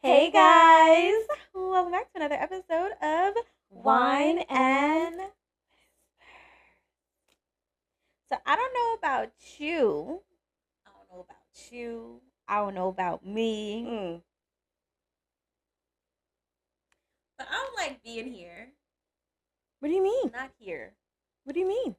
Hey guys! Welcome back to another episode of Wine and... So I don't know about you. I don't know about you. I don't know about me. But I don't like being here. What do you mean? Not here. What do you mean?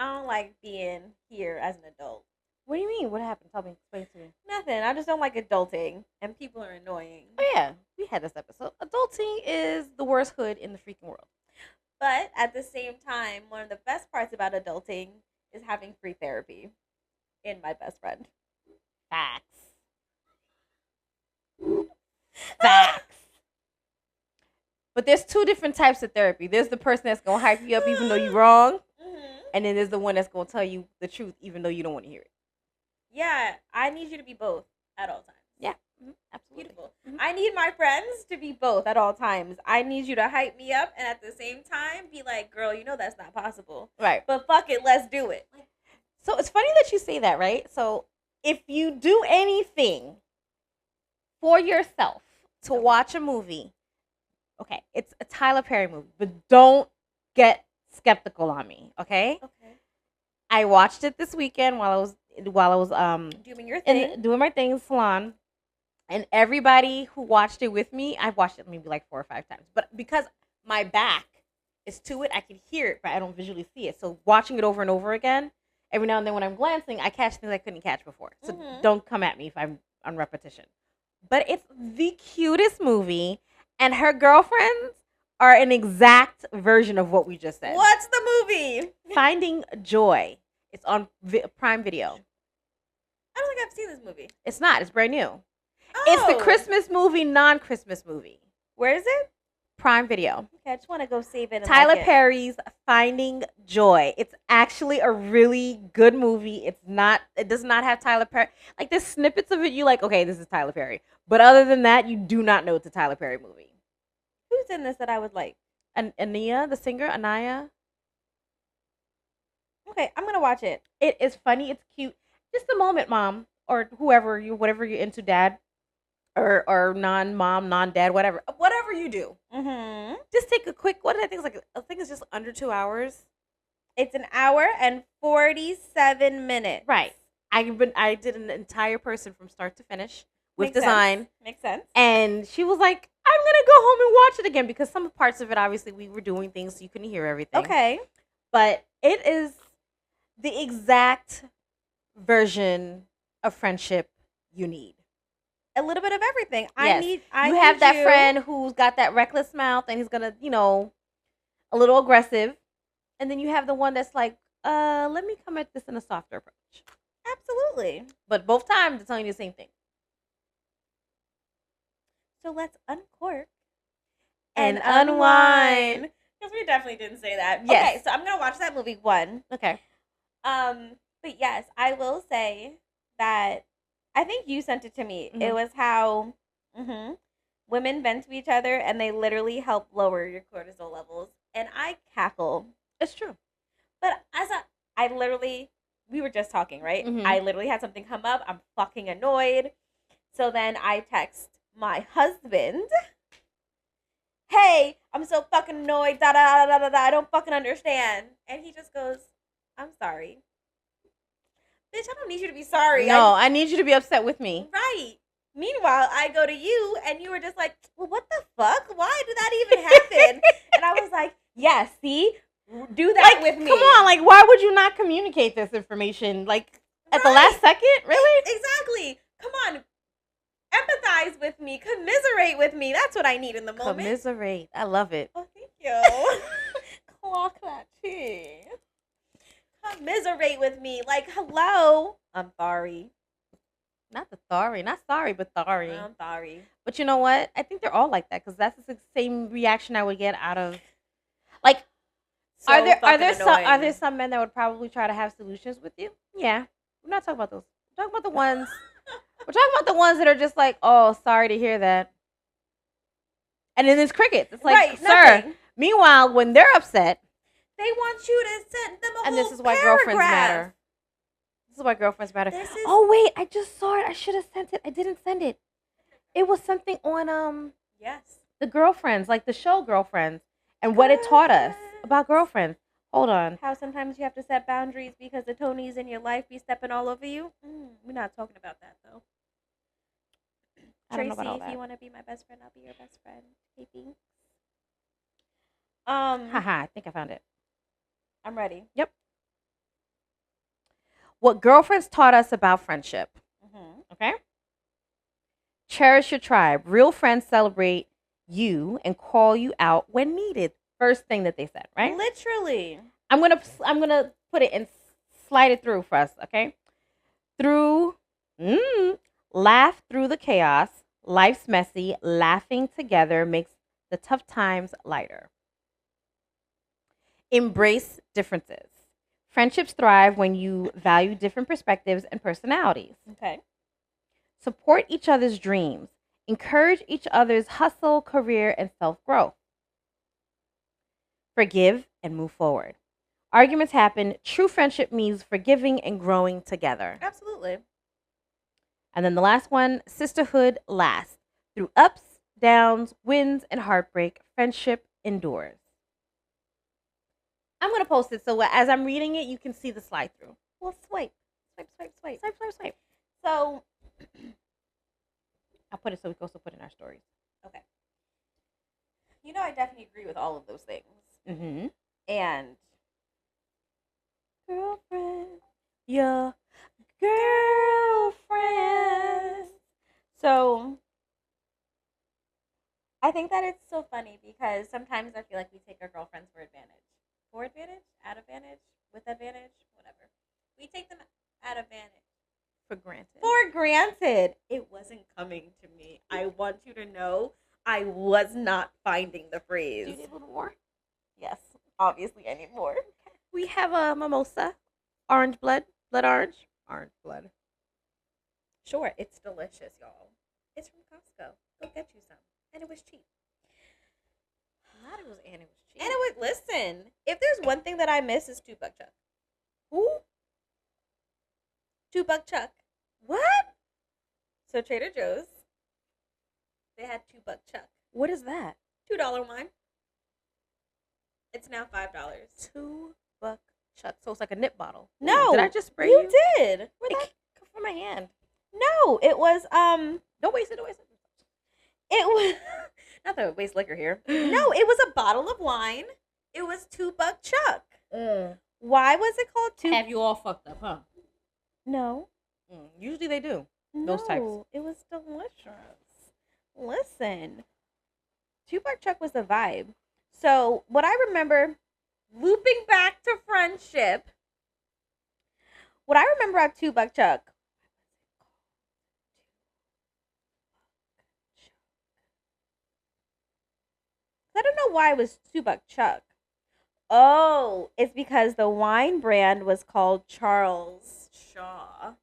I don't like being here as an adult. What do you mean? What happened? Tell me. Explain to me. Nothing. I just don't like adulting. And people are annoying. Oh, yeah. We had this episode. Adulting is the worst hood in the freaking world. But at the same time, one of the best parts about adulting is having free therapy in my best friend. Facts. Facts. But there's two different types of therapy. There's the person that's going to hype you up even though you're wrong. Mm-hmm. And then there's the one that's going to tell you the truth even though you don't want to hear it. Yeah, I need you to be both at all times. Yeah, absolutely. Beautiful. Mm-hmm. I need my friends to be both at all times. I need you to hype me up and at the same time be like, girl, you know that's not possible. Right. But fuck it, let's do it. So it's funny that you say that, right? So if you do anything for yourself to watch a movie, okay, it's a Tyler Perry movie, but don't get skeptical on me, okay? Okay. I watched it this weekend while I was doing your thing, doing my thing in the salon, and everybody who watched it with me, I've watched it maybe like 4 or 5 times, but because my back is to it, I can hear it, but I don't visually see it. So watching it over and over again, every now and then when I'm glancing, I catch things I couldn't catch before. So don't come at me if I'm on repetition. But it's the cutest movie, and her girlfriends are an exact version of what we just said. What's the movie? Finding Joy. It's on Prime Video. I don't think I've seen this movie. It's not. It's brand new. Oh. It's the Christmas movie, non-Christmas movie. Where is it? Prime Video. Okay, I just want to go save it. Tyler Perry's Finding Joy. It's actually a really good movie. It does not have Tyler Perry. Like, there's snippets of it, you like, okay, this is Tyler Perry. But other than that, you do not know it's a Tyler Perry movie. Who's in this that I would like? Ania, the singer, Anaya. Okay, I'm gonna watch it. It is funny. It's cute. Just a moment, mom, or whoever whatever you're into, dad, or non-mom, non-dad, whatever you do. Mm-hmm. Just take a quick. What did I think? I think it's just under 2 hours. It's an hour and 47 minutes. Right. I did an entire person from start to finish with Makes design. Sense. Makes sense. And she was like, I'm gonna go home and watch it again because some parts of it, obviously, we were doing things so you couldn't hear everything. Okay. But it is the exact version of friendship you need. A little bit of everything. Yes. You have that friend who's got that reckless mouth and he's gonna, a little aggressive. And then you have the one that's like, let me come at this in a softer approach. Absolutely. But both times they're telling you the same thing. So let's uncork and unwind. Because we definitely didn't say that. Yes. Okay, so I'm gonna watch that movie one. Okay. But yes, I will say that I think you sent it to me. Mm-hmm. It was how women vent to each other and they literally help lower your cortisol levels. And I cackle. It's true. But we were just talking, right? Mm-hmm. I literally had something come up. I'm fucking annoyed. So then I text my husband, hey, I'm so fucking annoyed, da da da da da, I don't fucking understand. And he just goes, I'm sorry. Bitch, I don't need you to be sorry. No, I need you to be upset with me. Right. Meanwhile, I go to you, and you were just like, well, what the fuck? Why did that even happen? And I was like, yeah, see? Do that with me. Come on, why would you not communicate this information, at the last second? Really? Exactly. Come on. Empathize with me. Commiserate with me. That's what I need in the moment. Commiserate. I love it. Oh, thank you. Clock that tea. Commiserate with me. Like, hello. I'm sorry. Not sorry, but sorry. I'm sorry. But you know what? I think they're all like that because that's the same reaction I would get out of, So are there some men that would probably try to have solutions with you? Yeah, we're not talking about those. We're talking about the ones. We're talking about the ones that are just like, oh, sorry to hear that. And then there's crickets. It's like, right, sir. nothing. Meanwhile, when they're upset, they want you to send them a whole and this is why paragraph. girlfriends matter. This is why girlfriends matter. This is... Oh wait, I just saw it. I should have sent it. I didn't send it. It was something on Yes. the Girlfriends, like the show Girlfriends, and what it taught us about girlfriends. Hold on. How sometimes you have to set boundaries because the Tonys in your life be stepping all over you. We're not talking about that though. I don't know Tracy, about all if that. you want to be my best friend, I'll be your best friend. Hey, Haha, I think I found it. I'm ready. Yep. What girlfriends taught us about friendship. Okay? Cherish your tribe. Real friends celebrate you and call you out when needed. First thing that they said, right? Literally. I'm gonna put it and slide it through for us, okay? Laugh through the chaos. Life's messy. Laughing together makes the tough times lighter. Embrace differences. Friendships thrive when you value different perspectives and personalities. Okay. Support each other's dreams. Encourage each other's hustle, career, and self-growth. Forgive and move forward. Arguments happen. True friendship means forgiving and growing together. Absolutely. And then the last one, sisterhood lasts. Through ups, downs, wins, and heartbreak, friendship endures. I'm going to post it so as I'm reading it, you can see the slide through. Well, swipe. Swipe, swipe, swipe. Swipe, swipe, swipe. So, I'll put it so we can also put in our stories. okay. You know, I definitely agree with all of those things. Mm-hmm. And girlfriend, Your girlfriend. So, I think that it's so funny because sometimes I feel like we take our girlfriends for advantage. For advantage? At advantage? With advantage? Whatever. We take them at advantage. For granted. For granted. It wasn't coming to me. I want you to know I was not finding the phrase. Do you need a little more? Yes. Obviously, I need more. We have a mimosa. Orange blood. Blood orange. Orange blood. Sure, it's delicious, y'all. It's from Costco. Go get you some. And it was cheap. Not it was and it was cheap. And it was, listen, if there's one thing that I miss is $2 Chuck. Who? $2 Chuck. What? So Trader Joe's, they had $2 Chuck. What is that? $2 wine. It's now $5. $2 Chuck. So it's like a nip bottle. No. Did I just spray You you? did. Where'd that come from my hand? No, it was Don't waste it. Don't waste it. it was not that I waste liquor here. No, it was a bottle of wine. It was $2 Chuck. Why was it called two? Have you all fucked up, huh? No. Usually they do. Those types. It was delicious. Listen, $2 Chuck was the vibe. So what I remember, looping back to friendship, what I remember of $2 Chuck. I don't know why it was $2 Chuck. Oh, it's because the wine brand was called Charles Shaw.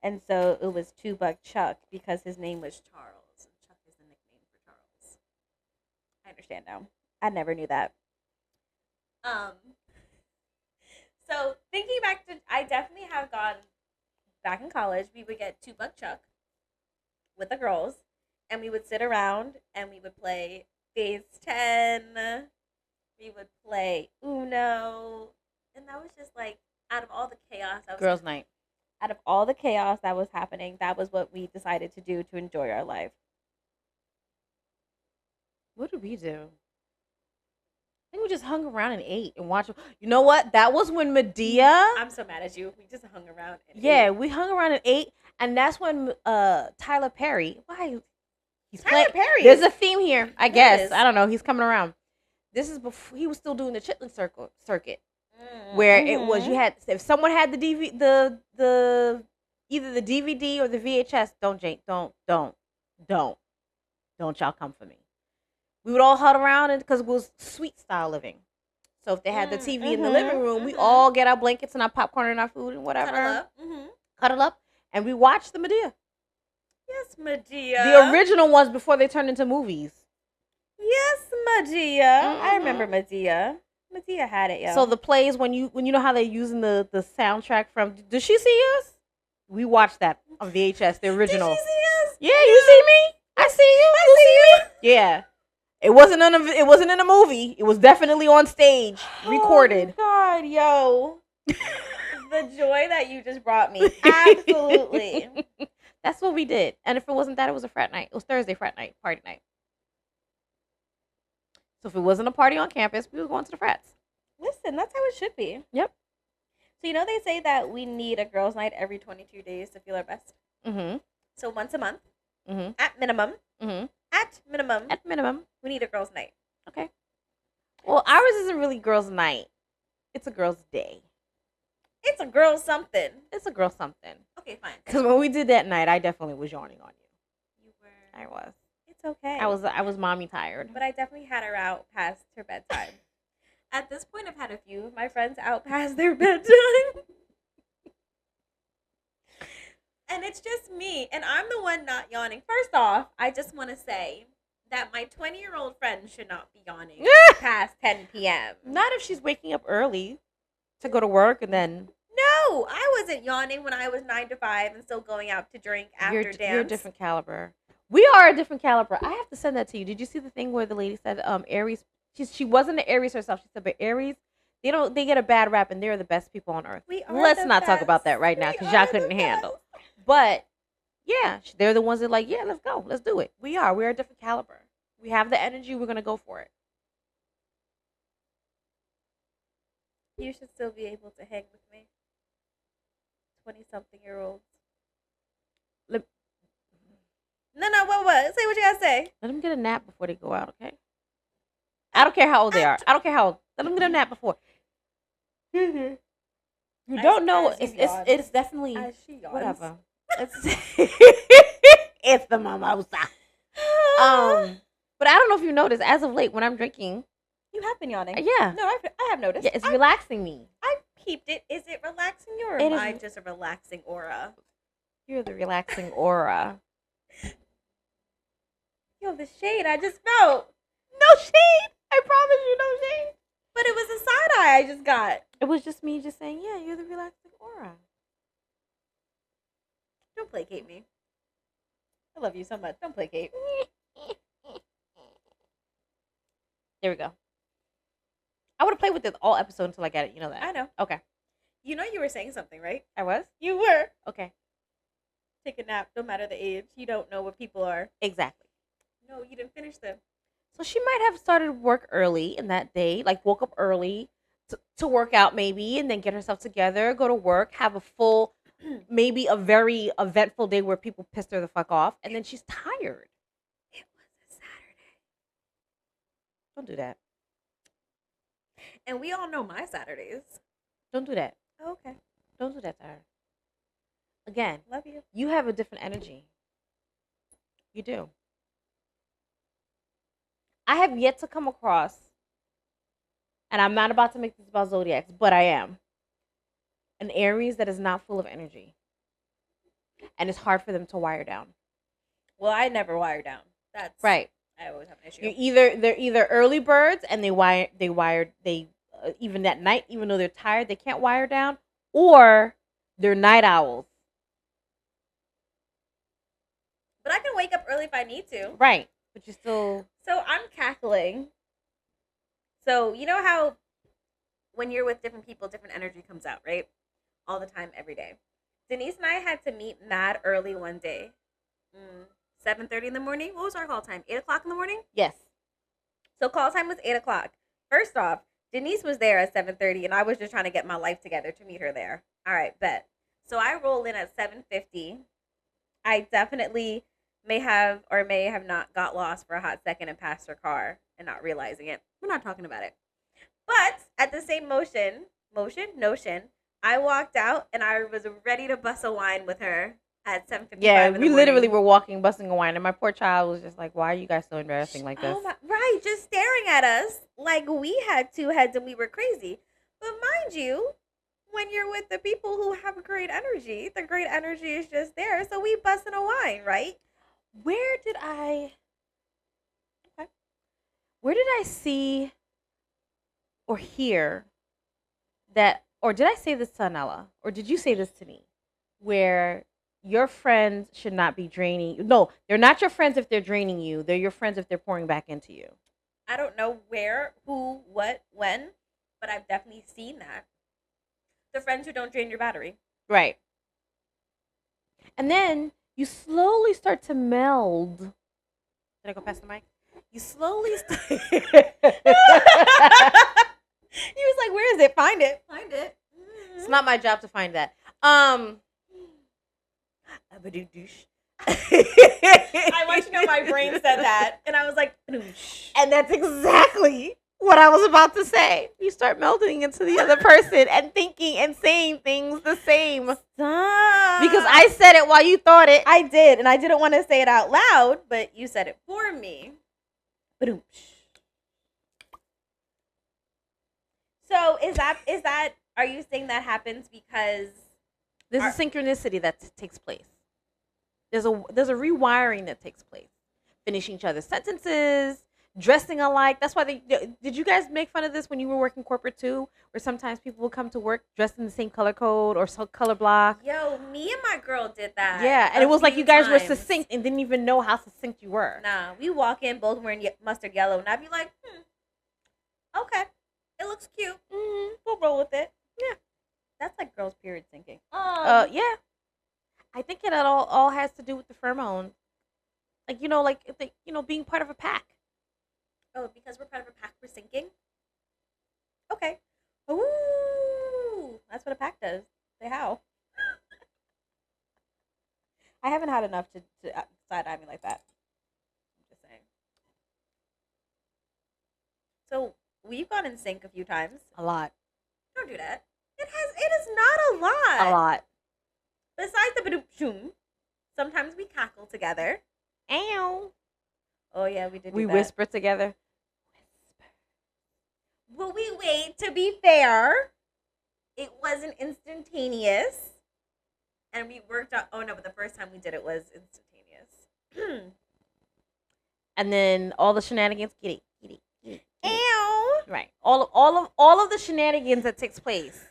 And so it was $2 Chuck because his name was Charles. And Chuck is the nickname for Charles. I understand now. I never knew that. So thinking back to, I definitely have gone back in college. We would get $2 Chuck with the girls, and we would sit around and we would play Phase 10. We would play Uno, and that was just like out of all the chaos. Girls' night. Out of all the chaos that was happening, that was what we decided to do to enjoy our life. What did we do? I think we just hung around and ate and watched. You know what? That was when Medea. I'm so mad at you. We just hung around and Yeah, ate. we hung around and ate, and that's when Tyler Perry. Why? He's Tyler Perry. There's a theme here, I guess. is. I don't know. He's coming around. This is before he was still doing the Chitlin circuit, where it was you had if someone had the the either the DVD or the VHS. Don't y'all come for me. We would all huddle around and because it was suite style living. So if they had the TV in the living room, we all get our blankets and our popcorn and our food and whatever. Cuddle up, and we watched the Medea. Yes, Medea. The original ones before they turned into movies. Yes, Medea. I remember Medea. Medea had it, yo. So the plays when you know how they're using the soundtrack from Does She See Us? We watched that on VHS, the original. Did she see us? Yeah, you see me? I see you. I You see see me? Yeah. It wasn't in a movie. It was definitely on stage, recorded. Oh God, yo. The joy that you just brought me. Absolutely. That's what we did. And if it wasn't that, it was a frat night. It was Thursday frat night, party night. So if it wasn't a party on campus, we were going to the frats. Listen, that's how it should be. Yep. So they say that we need a girls' night every 22 days to feel our best. Mm-hmm. So once a month, Mm-hmm. at minimum, Mm-hmm. at minimum, we need a girls' night. Okay. Well, ours isn't really girls' night. It's a girls' day. It's a girl something. It's a girl something. Okay, fine. Because when we did that night, I definitely was yawning on you. You were. I was. It's okay. I was mommy tired. But I definitely had her out past her bedtime. At this point, I've had a few of my friends out past their bedtime. And it's just me. And I'm the one not yawning. First off, I just want to say that my 20-year-old friend should not be yawning past 10 p.m. Not if she's waking up early to go to work and then... No, I wasn't yawning when I was 9 to 5 and still going out to drink after dance. You're a different caliber. We are a different caliber. I have to send that to you. Did you see the thing where the lady said Aries... She wasn't an Aries herself. She said, but Aries, they get a bad rap and they're the best people on earth. Let's not talk about that right now because y'all couldn't handle. But yeah, they're the ones that like, yeah, let's go. Let's do it. We're a different caliber. We have the energy. We're going to go for it. You should still be able to hang with me. 20-something-year-olds. No, what? Say what you gotta say. Let them get a nap before they go out, okay? I don't care how old they are. I don't care how old. Let them get a nap before. You don't know. It's definitely whatever. It's the mimosa. But I don't know if you noticed. As of late, when I'm drinking, you have been yawning. Yeah. No, I have noticed. Yeah, it's relaxing me. I peeped it. Is it relaxing you, or am I just a relaxing aura? You're the relaxing aura. Yo, the shade I just felt. No shade. I promise you, no shade. But it was a side eye I just got. It was just me just saying, yeah, you're the relaxing aura. Don't placate me. I love you so much. Don't placate. There we go. I would have played with this all episode until I get it. You know that. I know. Okay. You know you were saying something, right? I was? You were. Okay. Take a nap, no matter the age. You don't know what people are. Exactly. No, you didn't finish them. So she might have started work early in that day, like woke up early to work out maybe, and then get herself together, go to work, have a full, maybe a very eventful day where people pissed her the fuck off, and then she's tired. It was a Saturday. Don't do that. And we all know my Saturdays. Don't do that. Oh, okay. Don't do that to her. Again, love you. You have a different energy. You do. I have yet to come across, and I'm not about to make this about zodiacs, but I am, an Aries that is not full of energy. And it's hard for them to wire down. Well, I never wire down. That's right. I always have an issue. They're either early birds and they even at night, even though they're tired, they can't wire down, or they're night owls. But I can wake up early if I need to. Right. But you still... So I'm cackling. So you know how when you're with different people, different energy comes out, right? All the time, every day. Denise and I had to meet mad early one day. 7:30 in the morning. What was our call time? 8 o'clock in the morning? Yes. So call time was 8 o'clock. First off, Denise was there at 7:30, and I was just trying to get my life together to meet her there. All right, bet. So I roll in at 7:50. I definitely may have not got lost for a hot second and passed her car and not realizing it. We're not talking about it. But at the same notion, I walked out and I was ready to bust a wine with her at 7:55. Yeah, we literally were walking, busting a wine, and my poor child was just like, "Why are you guys so embarrassing like this?" Right, just staring at us like we had two heads and we were crazy. But mind you, when you're with the people who have great energy, the great energy is just there. So we busting a wine, right? Where did I see or hear that, or did I say this to Anella, or did you say this to me, where your friends should not be draining you. No, they're not your friends if they're draining you. They're your friends if they're pouring back into you. I don't know where, who, what, when, but I've definitely seen that. The friends who don't drain your battery. Right. And then you slowly start to meld. Did I go past the mic? You slowly start. He was like, where is it? Find it. Find it. It's not my job to find that. I want you to know my brain said that. And I was like, and that's exactly what I was about to say. You start melting into the other person and thinking and saying things the same. Stop. Because I said it while you thought it. I did, and I didn't want to say it out loud, but you said it for me. So is that are you saying that happens because there's a synchronicity that takes place? There's a rewiring that takes place. Finishing each other's sentences, dressing alike. That's why did you guys make fun of this when you were working corporate too? Where sometimes people would come to work dressed in the same color code or color block. Yo, me and my girl did that. Yeah, and it was like you guys were succinct and didn't even know how succinct you were. Nah, we walk in both wearing mustard yellow, and I'd be like, okay, it looks cute. We'll roll with it. Yeah, that's like girls' period syncing. Yeah, I think it all has to do with the pheromone, like being part of a pack. Oh, because we're part of a pack, we're syncing? Okay. Ooh, that's what a pack does. Say how. I haven't had enough to side-eye me like that. I'm just saying. So, we've gone in sync a few times. A lot. Don't do that. It is not a lot. A lot. Besides the ba-doop-shoom, sometimes we cackle together. Ow. Oh, yeah, we did do we that. whisper together. Will we wait? To be fair, it wasn't instantaneous. And we worked out. Oh, no, but the first time we did it was instantaneous. And then all the shenanigans. Get it. Ew. Right. All of the shenanigans that takes place.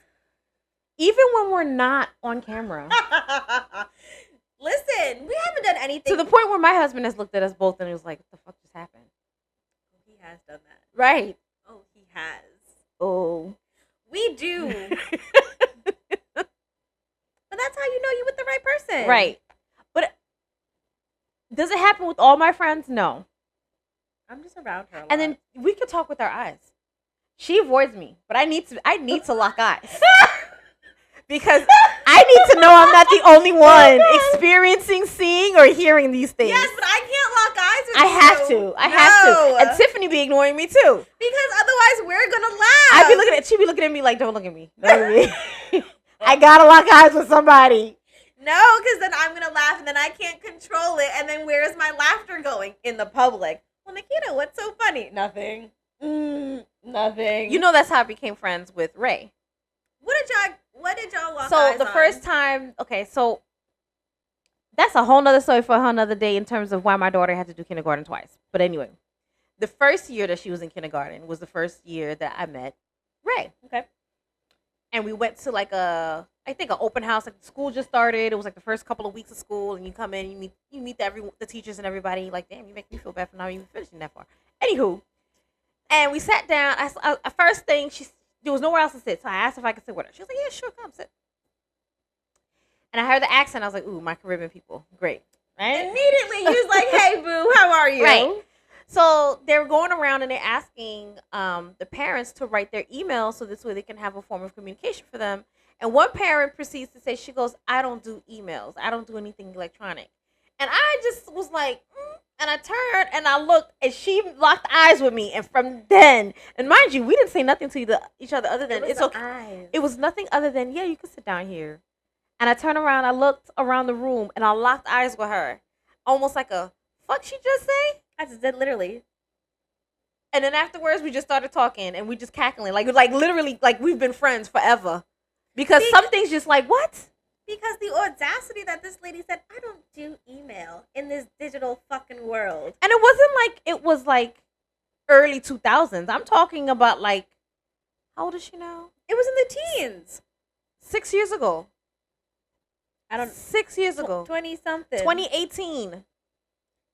Even when we're not on camera. Listen, we haven't done anything. To the point where my husband has looked at us both and he was like, what the fuck just happened? He has done that. Right. Oh, he has. Oh. We do. But that's how you know you're with the right person. Right. But does it happen with all my friends? No. I'm just around her a lot. And then we could talk with our eyes. She avoids me, but I need to lock eyes. Because I need to know I'm not the only one experiencing, seeing, or hearing these things. Yes, but I can't lock eyes with I you. have to. And Tiffany be ignoring me too. Because otherwise we're gonna laugh. She'd be looking at me like, don't look at me. Don't look at me. I gotta lock eyes with somebody. No, because then I'm gonna laugh and then I can't control it. And then where's my laughter going? In the public. Well, Nikita, what's so funny? Nothing. Nothing. You know that's how I became friends with Ray. What did y'all lock eyes So the on? first time, okay, so that's a whole nother story for a whole nother day in terms of why my daughter had to do kindergarten twice. But anyway, the first year that she was in kindergarten was the first year that I met Ray. Okay. And we went to like an open house. Like the school just started. It was like the first couple of weeks of school, and you come in, you meet the teachers and everybody. You're like, damn, you make me feel bad for not even finishing that far. Anywho, and we sat down. First thing there was nowhere else to sit, so I asked if I could sit with her. She was like, yeah, sure, come sit. And I heard the accent. I was like, ooh, my Caribbean people, great, right? Immediately, you was like, hey, boo, how are you? Right. So they were going around and they're asking the parents to write their email so this way they can have a form of communication for them. And one parent proceeds to say, she goes, I don't do emails. I don't do anything electronic. And I just was like, and I turned and I looked and she locked eyes with me. And from then, and mind you, we didn't say nothing to each other other than it's okay. Eyes. It was nothing other than, yeah, you can sit down here. And I turned around, I looked around the room and I locked eyes with her. Almost like a, fuck she just say? I just did literally. And then afterwards, we just started talking and we just cackling. Like literally, like we've been friends forever. Because some things just like, what? Because the audacity that this lady said, I don't do email in this digital fucking world. And it wasn't like, it was like early 2000s. I'm talking about like, how old is she now? It was in the teens. 6 years ago. I don't. 6 years ago. 20 something. 2018.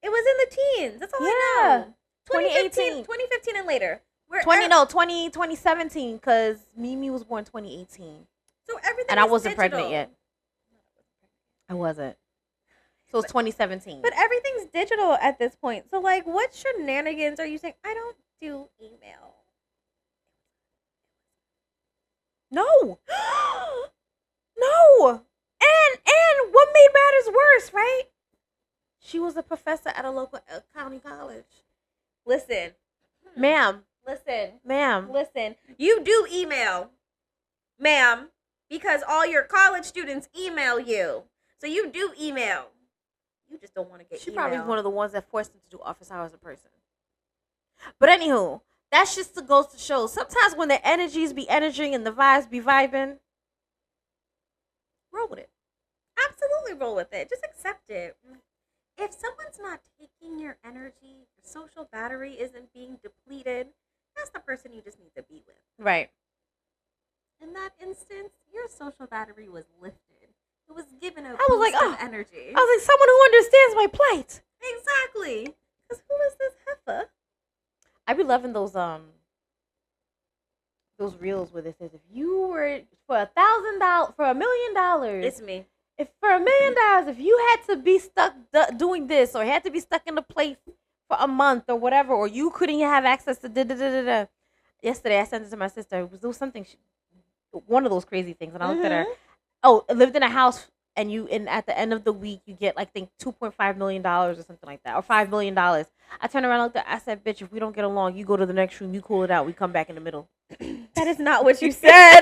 It was in the teens. That's all I know. 2018, 2015 and later. 2017, because Mimi was born 2018. So everything. And is I wasn't digital. pregnant yet. I wasn't. So it's 2017. But everything's digital at this point. So like, what shenanigans are you saying? I don't do email. No. No. And what made matters worse, right? She was a professor at a local county college. Listen. Ma'am. Listen. You do email, ma'am, because all your college students email you. So you do email. You just don't want to get She email. probably one of the ones that forced them to do office hours in person. But anywho, that's just goes to show. Sometimes when the energies be energizing and the vibes be vibing, roll with it. Absolutely roll with it. Just accept it. If someone's not taking your energy, your social battery isn't being depleted, that's the person you just need to be with. Right. In that instance, your social battery was lifted. It was given a I was like, boost of oh, energy. I was like, someone who understands my plight. Exactly. Because who is this heifer? I be loving those reels where it says if you were for $1,000 for $1 million, It's me. if for $1 million, if you had to be stuck doing this or had to be stuck in a place for a month or whatever, or you couldn't have access to da da da da da. Yesterday, I sent it to my sister. It was something, one of those crazy things, and I looked at her. Oh, lived in a house, and at the end of the week, you get like I think $2.5 million or something like that, or $5 million. I turned around and looked at her, I said, "Bitch, if we don't get along, you go to the next room, you cool it out, we come back in the middle." That is not what you said.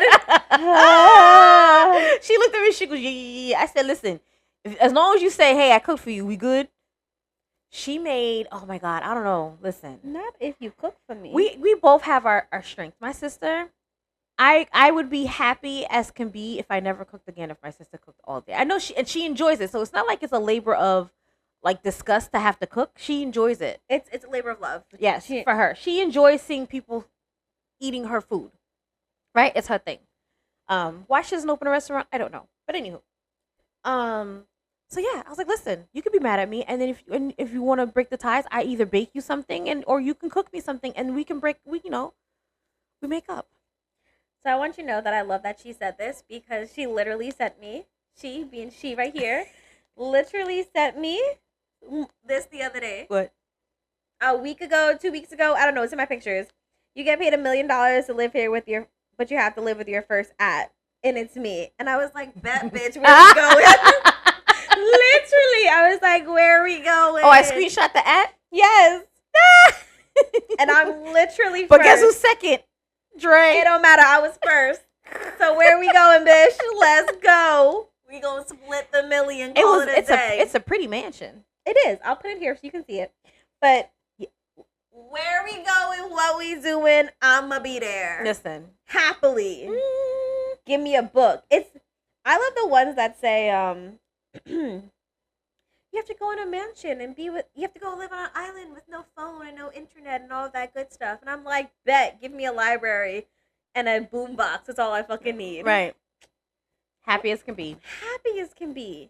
She looked at me. She goes, yeah. I said, listen, as long as you say, hey, I cooked for you, we good. She made, oh my God, I don't know. Listen. Not if you cook for me. We both have our strengths. My sister, I would be happy as can be if I never cooked again if my sister cooked all day. I know she enjoys it. So it's not like it's a labor of like disgust to have to cook. She enjoys it. It's a labor of love. Yes, for her. She enjoys seeing people eating her food. Right? It's her thing. Why she doesn't open a restaurant, I don't know. But anywho, so yeah, I was like, listen, you could be mad at me, and then if you want to break the ties, I either bake you something or you can cook me something, and we make up. So I want you to know that I love that she said this because she literally sent me, she being she right here, literally sent me this the other day. What? A week ago, 2 weeks ago, I don't know. It's in my pictures. You get paid $1 million to live here but you have to live with your first at, and it's me. And I was like, bet, bitch, where we going? Literally, I was like, where are we going? Oh, I screenshot the at? Yes. And I'm literally But first. guess who's second? Dre. It don't matter. I was first. So where are we going, bitch? Let's go. We gonna split the million. It's a pretty mansion. It is. I'll put it here so you can see it. But where we going, what we doing, I'ma be there. Listen. Happily. Give me a book. I love the ones that say, you have to go in a mansion and you have to go live on an island with no phone and no internet and all of that good stuff. And I'm like, bet, give me a library and a boombox. That's all I fucking need. Right. Happy as can be. Happy as can be.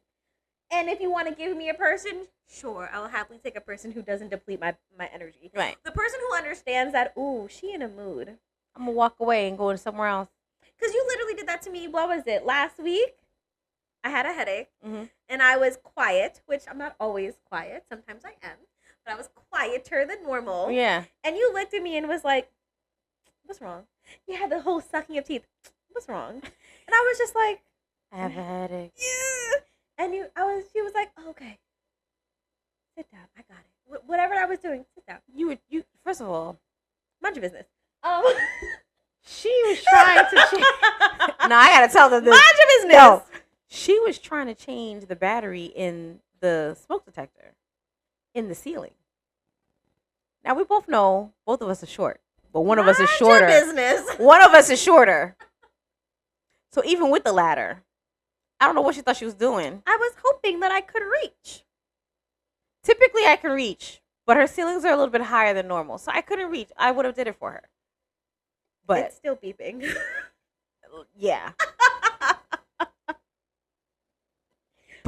And if you want to give me a person, sure, I'll happily take a person who doesn't deplete my energy. Right. The person who understands that, ooh, she in a mood. I'm going to walk away and go to somewhere else. Because you literally did that to me, what was it, last week? I had a headache, and I was quiet, which I'm not always quiet. Sometimes I am. But I was quieter than normal. Yeah. And you looked at me and was like, what's wrong? You had the whole sucking of teeth. What's wrong? And I was just like, I have a headache. Yeah. And she was like, oh, okay. Sit down. I got it. Whatever I was doing, sit down. You first of all, mind your business. She was trying to change. No, I gotta tell them this. Mind your business. No, she was trying to change the battery in the smoke detector in the ceiling. Now we both know both of us are short, but one of us is shorter. Mind your business. One of us is shorter. So even with the ladder, I don't know what she thought she was doing. I was hoping that I could reach. Typically, I can reach, but her ceilings are a little bit higher than normal, so I couldn't reach. I would have did it for her. But it's still beeping. Yeah.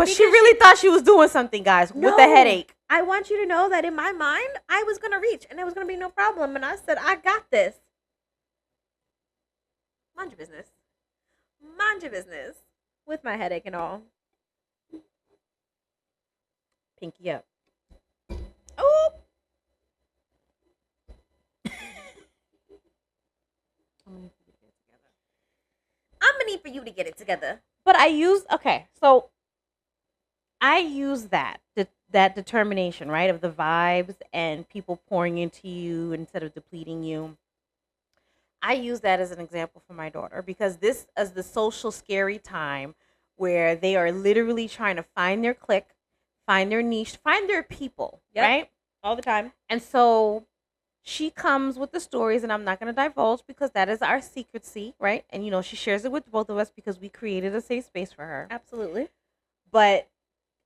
But she really thought she was doing something, guys, with a headache. I want you to know that in my mind, I was going to reach and it was going to be no problem. And I said, I got this. Mind your business. Mind your business. With my headache and all. Pinky up. Oh. I'm going to need for you to get it together. But I use that determination, right, of the vibes and people pouring into you instead of depleting you. I use that as an example for my daughter because this is the social scary time where they are literally trying to find their clique, find their niche, find their people, right? All the time. And so she comes with the stories, and I'm not going to divulge because that is our secrecy, right? And, she shares it with both of us because we created a safe space for her. Absolutely. But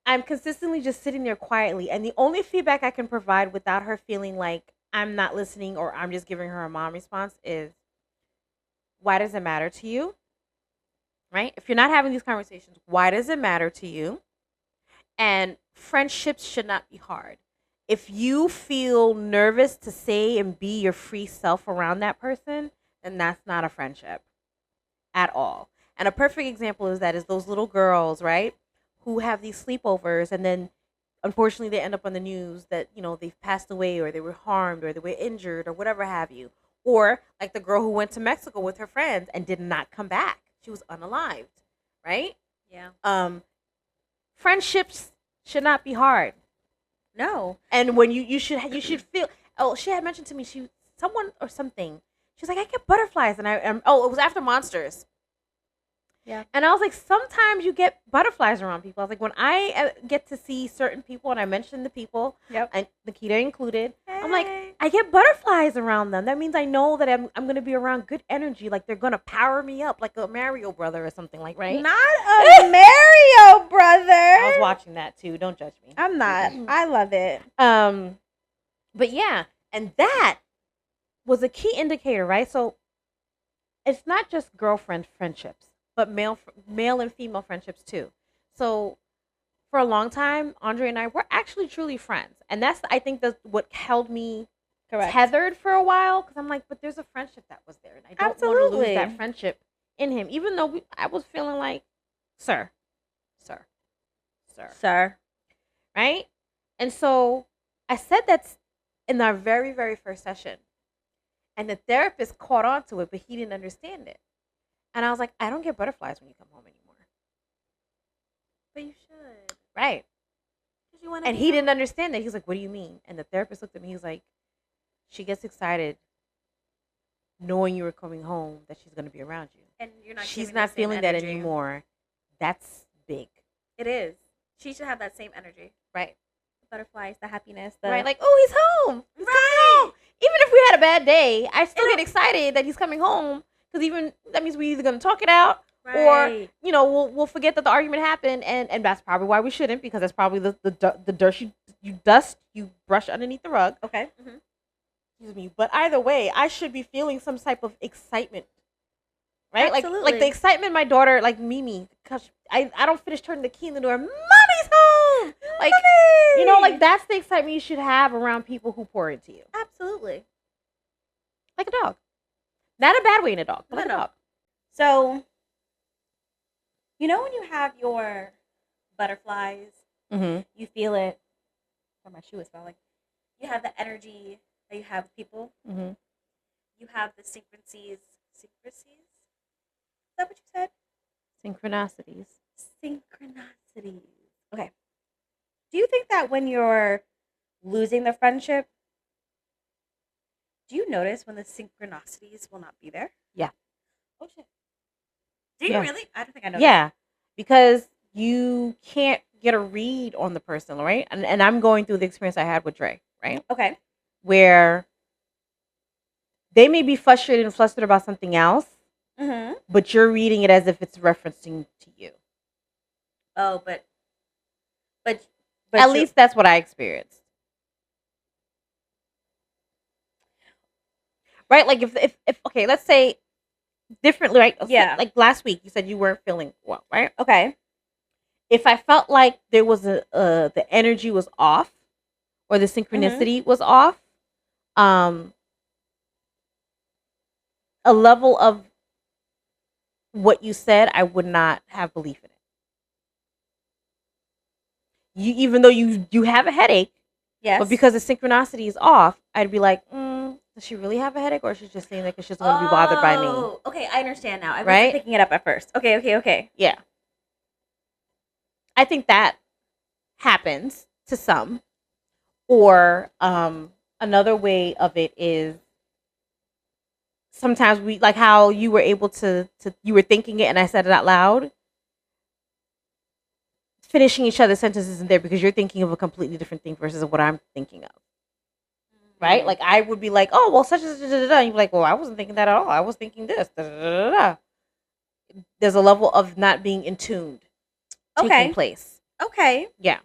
I'm consistently just sitting there quietly. And the only feedback I can provide without her feeling like I'm not listening or I'm just giving her a mom response is, why does it matter to you? Right? If you're not having these conversations, why does it matter to you? And friendships should not be hard. If you feel nervous to say and be your free self around that person, then that's not a friendship at all. And a perfect example is those little girls, right, who have these sleepovers and then unfortunately they end up on the news that, they've passed away or they were harmed or they were injured or whatever have you. Or like the girl who went to Mexico with her friends and did not come back. She was unalived, right? Yeah. Friendships should not be hard. No. And when you should feel. Oh, she had mentioned to me someone or something. She was like, I get butterflies, and it was after Monsters. Yeah. And I was like, sometimes you get butterflies around people. I was like, when I get to see certain people, and I mentioned the people, and Nikita included, I'm like, I get butterflies around them. That means I know that I'm going to be around good energy. Like they're going to power me up, like a Mario brother or something, like, right? Not a Mario brother. I was watching that too. Don't judge me. I'm not. I love it. But yeah, and that was a key indicator, right? So it's not just girlfriend friendships, but male and female friendships too. So for a long time, Andre and I were actually truly friends. And that's, I think, that's what held me tethered for a while. Because I'm like, but there's a friendship that was there. And I don't want to lose that friendship in him. Even though I was feeling like, sir. Right? And so I said that in our very, very first session. And the therapist caught on to it, but he didn't understand it. And I was like, I don't get butterflies when you come home anymore. But you should. Right. And he didn't understand that. He's like, what do you mean? And the therapist looked at me. He's like, she gets excited knowing you were coming home, that she's going to be around you. And you're not. She's not feeling that anymore. That's big. It is. She should have that same energy. Right. The butterflies, the happiness. Right. Like, oh, he's home. He's coming home. Even if we had a bad day, I still get excited that he's coming home. Because even that means we're either going to talk it out, or we'll forget that the argument happened, and that's probably why we shouldn't, because that's probably the dirt you brush underneath the rug. Okay. Mm-hmm. Excuse me. But either way, I should be feeling some type of excitement, right? Absolutely. Like the excitement my daughter, like Mimi, because I don't finish turning the key in the door. Mommy's home. Like Mommy! Like that's the excitement you should have around people who pour into you. Absolutely. Like a dog. Not a bad way in a dog, but like a dog. So, when you have your butterflies, you feel it. Oh, my shoe is falling. You have the energy that you have with people. Mm-hmm. You have the synchronicities. Synchronicities? Is that what you said? Synchronicities. Synchronicities. Okay. Do you think that when you're losing the friendship, do you notice when the synchronicities will not be there? Yeah. Oh, shit. Do you really? I don't think I know. Yeah. Because you can't get a read on the person, right? And I'm going through the experience I had with Dre, right? Okay. Where they may be frustrated and flustered about something else, but you're reading it as if it's referencing to you. Oh, but at least that's what I experienced. Right? Like if okay, let's say differently, right? Yeah. Like last week, you said you weren't feeling well, right? Okay. if I felt like there was the energy was off or the Mm-hmm. synchronicity was off, um, a level of what you said, I would not have belief in it. You, even though you have a headache, Yes. but because the synchronicity is off, I'd be like, does she really have a headache, or is she just saying that because she doesn't want to be bothered by me? Oh, okay, I understand now. I wasn't Right? picking it up at first. Okay. Yeah. I think that happens to some. Or another way of it is sometimes we, like how you were able to you were thinking it and I said it out loud. Finishing each other's sentences isn't there because you're thinking of a completely different thing versus what I'm thinking of. Right? Like I would be like, oh well, such and such, and you'd be like, well, I wasn't thinking that at all. I was thinking this. There's a level of not being in tuned taking place. Okay. Yeah.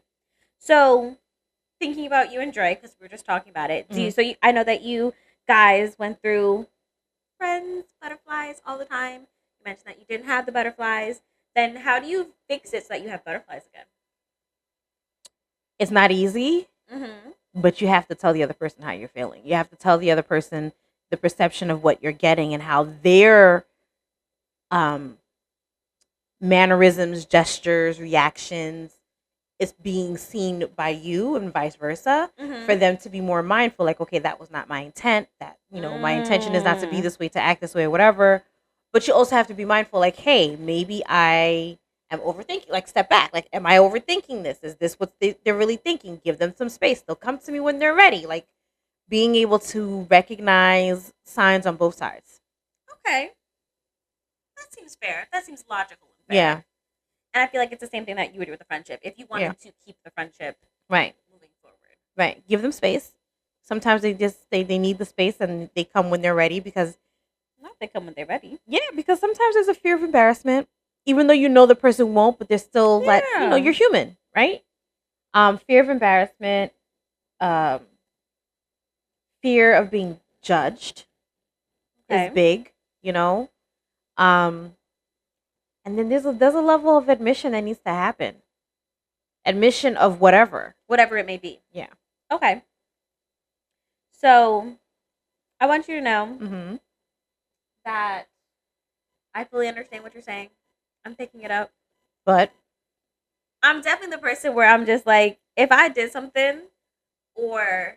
So, thinking about you and Dre, because we were just talking about it. I know that you guys went through friends, butterflies all the time. You mentioned that you didn't have the butterflies. Then how do you fix it so that you have butterflies again? It's not easy, Mm-hmm. but you have to tell the other person how you're feeling. You have to tell the other person the perception of what you're getting and how their mannerisms, gestures, reactions is being seen by you and vice versa, for them to be more mindful. Like, okay, that was not my intent. That, my intention is not to be this way, to act this way, or whatever. But you also have to be mindful, like, hey, maybe I am overthinking. Like, step back. Like, am I overthinking this? Is this what they're really thinking? Give them some space. They'll come to me when they're ready. Like, being able to recognize signs on both sides. Okay. That seems fair. That seems logical and fair. Yeah. And I feel like it's the same thing that you would do with a friendship. If you wanted to keep the friendship moving forward. Right. Give them space. Sometimes they need the space and they come when they're ready because... Not they come when they're ready. Yeah, because sometimes there's a fear of embarrassment. Even though the person won't, but they're still like, you're human, right? Fear of embarrassment, fear of being judged is big, and then there's a level of admission that needs to happen. Admission of whatever it may be. Yeah. Okay. So, I want you to know that I fully understand what you're saying. I'm picking it up. But I'm definitely the person where I'm just like, if I did something or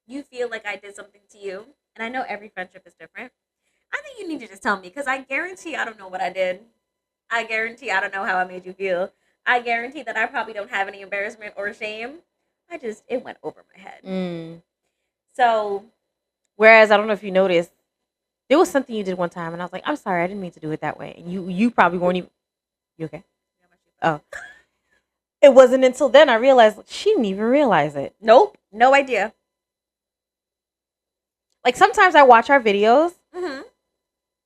you feel like I did something to you, and I know every friendship is different, I think you need to just tell me, because I guarantee I don't know what I did. I guarantee I don't know how I made you feel. I guarantee that I probably don't have any embarrassment or shame. It went over my head. So, whereas I don't know if you noticed, there was something you did one time, and I was like, I'm sorry, I didn't mean to do it that way. And you probably weren't even... You okay? Oh. It wasn't until then I realized she didn't even realize it. Nope. No idea. Like, sometimes I watch our videos,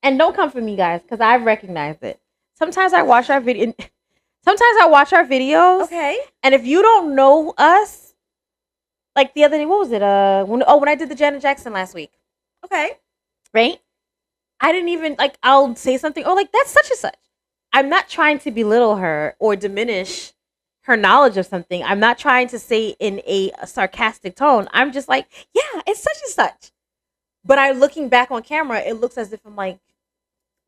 and don't come for me, guys, because I've recognized it. Sometimes I watch our videos, okay, and if you don't know us, like the other day, what was it? When I did the Janet Jackson last week. Okay. Right? I didn't even, like, I'll say something, like, that's such and such. I'm not trying to belittle her or diminish her knowledge of something. I'm not trying to say in a sarcastic tone. I'm just like, yeah, it's such and such. But looking back on camera, it looks as if I'm like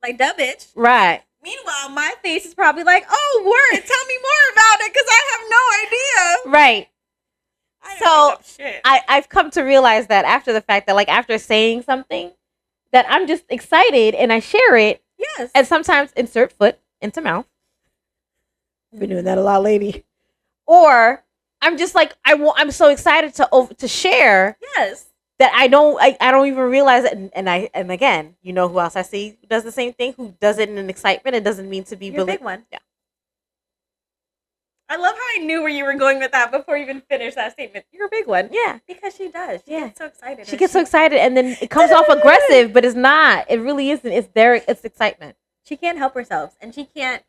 that bitch. Right. Meanwhile, my face is probably like, oh, word, tell me more about it, because I have no idea. Right. So I've come to realize that after the fact that, like, after saying something, that I'm just excited and I share it. Yes. And sometimes insert foot into mouth. I've been doing that a lot lately. Or I'm just like, I'm so excited to share. Yes. That I don't even realize it, and again, who else I see who does the same thing, who does it in an excitement. It doesn't mean to be You're a big one. Yeah. I love how I knew where you were going with that before you even finished that statement. You're a big one. Yeah. Because she does. She gets so excited. She gets so excited, and then it comes off aggressive, but it's not. It really isn't. It's excitement. She can't help herself, and she can't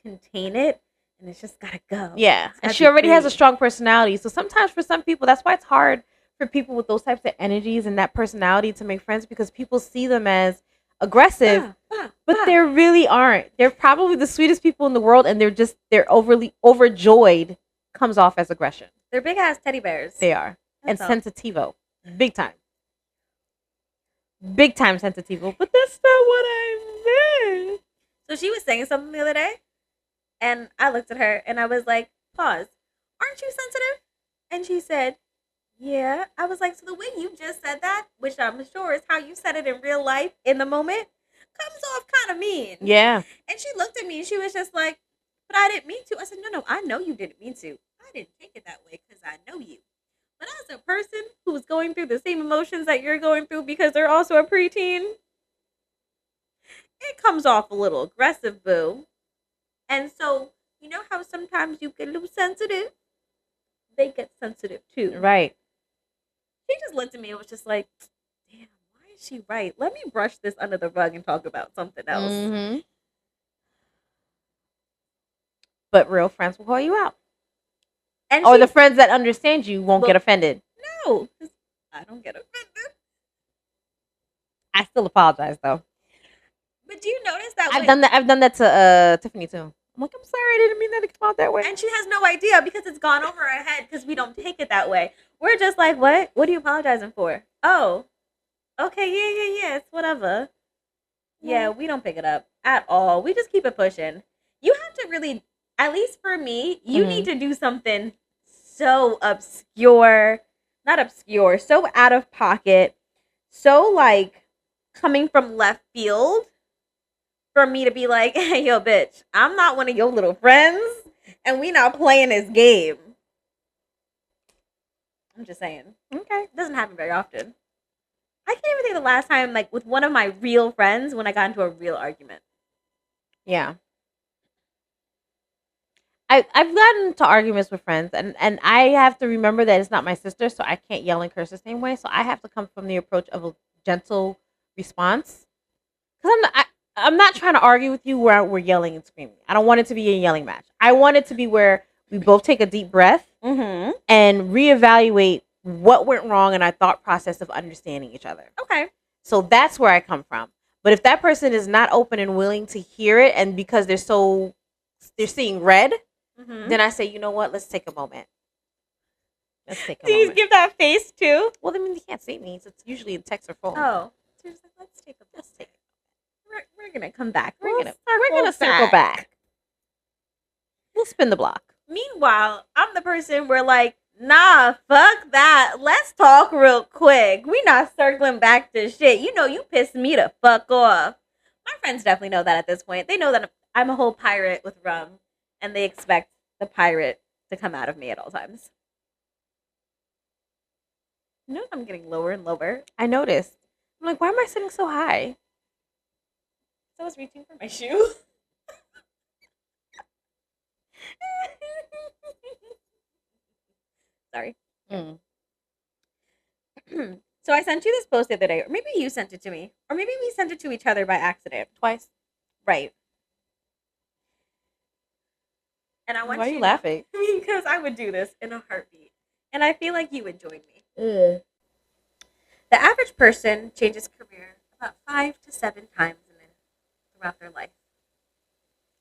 contain it, and it's just gotta go. Yeah. And she already has a strong personality. So sometimes for some people, that's why it's hard for people with those types of energies and that personality to make friends, because people see them as aggressive, But there really aren't. They're probably the sweetest people in the world, and they're overly overjoyed. Comes off as aggression. They're big ass teddy bears. They are. That's all. And sensitivo. Big time. Big time sensitivo. But that's not what I meant. So she was saying something the other day, and I looked at her and I was like, pause. Aren't you sensitive? And she said, yeah. I was like, so the way you just said that, which I'm sure is how you said it in real life in the moment, comes off kind of mean. Yeah. And she looked at me and she was just like, but I didn't mean to. I said, no, I know you didn't mean to. I didn't take it that way because I know you. But as a person who's going through the same emotions that you're going through because they're also a preteen, it comes off a little aggressive, boo. And so, you know how sometimes you get a little sensitive? They get sensitive too. Right. She just looked at me and was just like, damn, why is she right? Let me brush this under the rug and talk about something else. Mm-hmm. But real friends will call you out. And or the friends that understand you won't get offended. No, I don't get offended. I still apologize though. But do you notice that I've done that to Tiffany too. I'm like, I'm sorry, I didn't mean that to come out that way. And she has no idea because it's gone over her head because we don't take it that way. We're just like, what? What are you apologizing for? Oh, okay, yeah, it's whatever. Yeah, we don't pick it up at all. We just keep it pushing. You have to really, at least for me, you need to do something so obscure, not obscure, so out of pocket, so like coming from left field for me to be like, hey, yo, bitch, I'm not one of your little friends and we not playing this game. I'm just saying. Okay. It doesn't happen very often. I can't even think of the last time, like, with one of my real friends when I got into a real argument. Yeah. I've gotten into arguments with friends, and I have to remember that it's not my sister, so I can't yell and curse the same way. So I have to come from the approach of a gentle response. Because I'm not trying to argue with you where we're yelling and screaming. I don't want it to be a yelling match. I want it to be where we both take a deep breath and reevaluate what went wrong in our thought process of understanding each other. Okay. So that's where I come from. But if that person is not open and willing to hear it, and because they're seeing red, then I say, you know what? Let's take a moment. Let's take a moment. Do you give that face too? Well, I mean, you can't see me. So it's usually in text or phone. Oh. So like, let's take it. We're going to come back. We're going to circle back. We'll spin the block. Meanwhile, I'm the person where like, nah, fuck that. Let's talk real quick. We not circling back to shit. You know, you pissed me the fuck off. My friends definitely know that at this point. They know that I'm a whole pirate with rum, and they expect the pirate to come out of me at all times. You know, I'm getting lower and lower. I noticed. I'm like, why am I sitting so high? So I was reaching for my shoe. Sorry. So I sent you this post the other day, or maybe you sent it to me, or maybe we sent it to each other by accident. Twice. Right. And I want Why are you laughing? Because I would do this in a heartbeat. And I feel like you would join me. The average person changes career about 5 to 7 times throughout their life.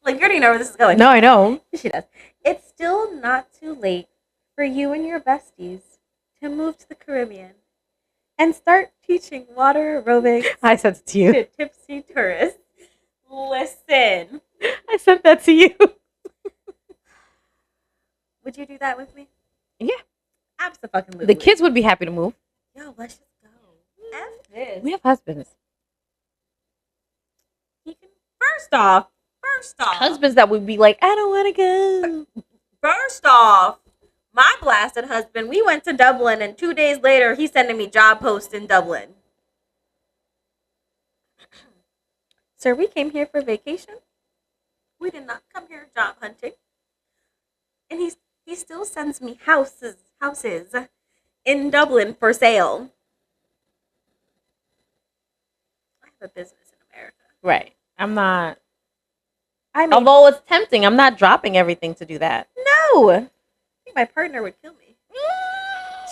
Like, you already know where this is going. No, I know. She does. It's still not too late for you and your besties to move to the Caribbean and start teaching water aerobics. I sent it to you. To tipsy tourists. Listen. I sent that to you. Would you do that with me? Yeah. Absolutely. The kids would be happy to move. Yo, let's just go. F this. We have husbands. First off. Husbands that would be like, I don't want to go. First off, my blasted husband, we went to Dublin, and 2 days later, he's sending me job posts in Dublin. Sir, we came here for vacation. We did not come here job hunting. And he still sends me houses in Dublin for sale. I have a business in America. Right. I'm not. Although it's tempting, I'm not dropping everything to do that. No. I think my partner would kill me.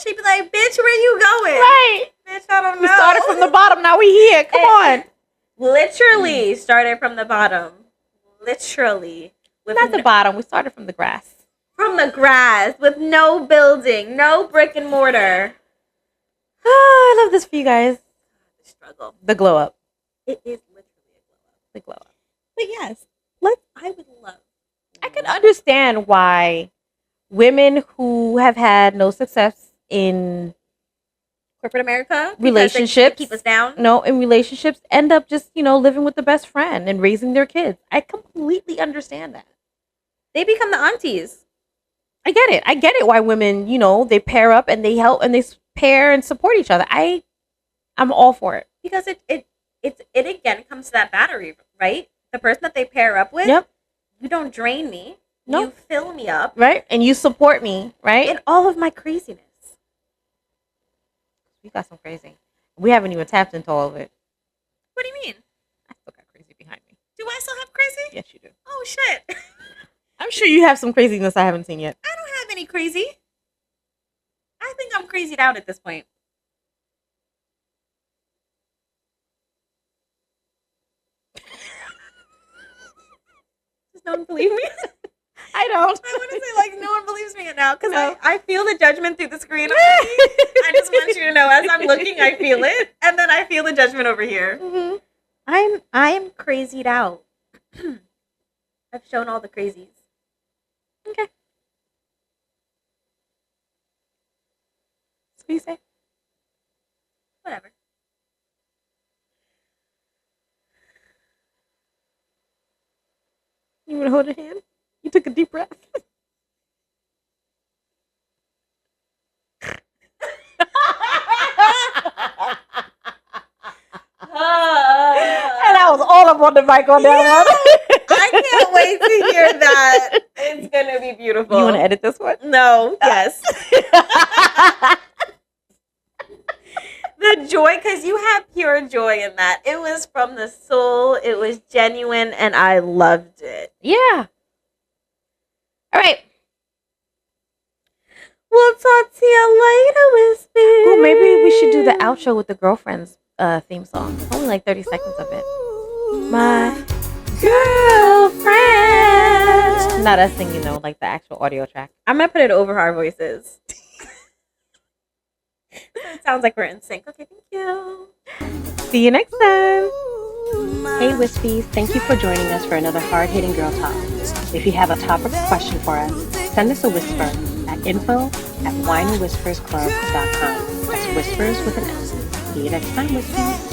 She'd be like, bitch, where you going? Right. Bitch, I don't know. We started from the bottom, now we here. Come on. Literally started from the bottom. Literally. Not the bottom. We started from the grass. From the grass with no building, no brick and mortar. I love this for you guys. The struggle. The glow up. It is literally a glow up. The glow up. But yes, I would love. I can understand why women who have had no success in corporate America, relationships, they keep us down. No, in relationships, end up just living with the best friend and raising their kids. I completely understand that. They become the aunties. I get it. I get it. Why women, they pair up and they help and they pair and support each other. I'm all for it because it again comes to that battery, right? The person that they pair up with. Yep. You don't drain me. Nope. You fill me up. Right. And you support me. Right. In all of my craziness. We got some crazy. We haven't even tapped into all of it. What do you mean? I still got crazy behind me. Do I still have crazy? Yes, you do. Oh, shit. I'm sure you have some craziness I haven't seen yet. I don't have any crazy. I think I'm crazied out at this point. Does no one believe me? I don't. I want to say, no one believes me now because I feel the judgment through the screen. I just want you to know, as I'm looking, I feel it. And then I feel the judgment over here. Mm-hmm. I'm crazied out. I've shown all the crazies. Okay. What do you say? Whatever. You want to hold her hand? You took a deep breath. And I was all up on the mic on that one. I can't wait to hear that. It's going to be beautiful. You want to edit this one? No. Yes. The joy, because you have pure joy in that. It was from the soul. It was genuine, and I loved it. Yeah. All right. We'll talk to you later, Whispers. Well, maybe we should do the outro with the Girlfriends theme song. Only like 30 seconds of it. My girlfriend. Not us singing though, like the actual audio track. I'm going to put it over our voices. It sounds like we're in sync. Okay, thank you. See you next time. Hey Wispies, thank you for joining us for another hard-hitting girl talk. If you have a topic or question for us, send us a whisper at info@wineandwhispersclub.com. That's whispers with an S. See you next time, Wispies.